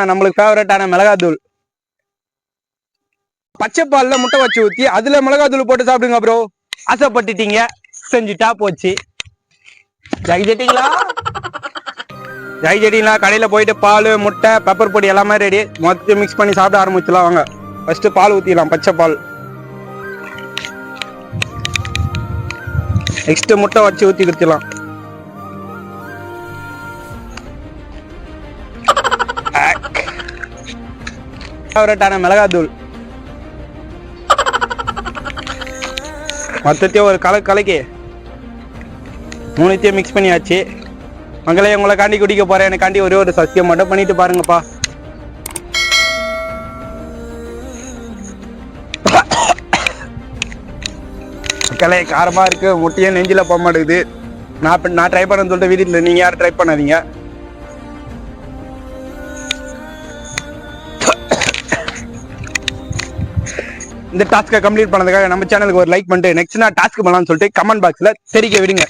நம்மளுக்கு ஃபேவரட்டான மிளகாத்தூள். பச்சை பால்ல முட்டை வச்சு ஊத்தி அதுல மிளகாத்தூள் போட்டு சாப்பிடுங்க ப்ரோ. ஆசைப்பட்டுட்டீங்க, செஞ்சுட்டா போச்சு. ஜெயிச்சிட்டீங்களா? ஜெயிச்சிட்டீங்களா? கடையில போயிட்டு பால், முட்டை, பெப்பர் பொடி எல்லாமே ரெடி. மொத்தம் மிக்ஸ் பண்ணி சாப்பிட ஆரம்பிச்சுலாம். வாங்க ஃபர்ஸ்ட் பால் ஊத்திடலாம், பச்சை பால். நெக்ஸ்ட் முட்டை வச்சு ஊத்தி குடிச்சிடலாம். ஃபேவரட்டான மிளகாத்தூள். மொத்தத்தையும் ஒரு கலக்கி மூணுத்தையும் மிக்ஸ் பண்ணியாச்சு. மங்களே, உங்களை காண்டி குடிக்க போறேன். எனக்காண்டி ஒரே ஒரு சத்தியம் மட்டும் பண்ணிட்டு பாருங்கப்பா. மக்களே, காரமா இருக்கு. முட்டையும் நெஞ்சில போக மாட்டேங்குது. நான் ட்ரை பண்ண சொல்லிட்டு வீட்டில் நீங்க யாரும் ட்ரை பண்ணாதீங்க. இந்த டாஸ்க்கை கம்ப்ளீட் பண்ணதுக்காக நம்ம சேனலுக்கு ஒரு லைக் பண்ணிட்டு நெக்ஸ்ட் நான் டாஸ்க் பண்ணலாம்னு சொல்லிட்டு கமெண்ட் பாக்ஸ்ல தெரிவிக்க விடுங்க.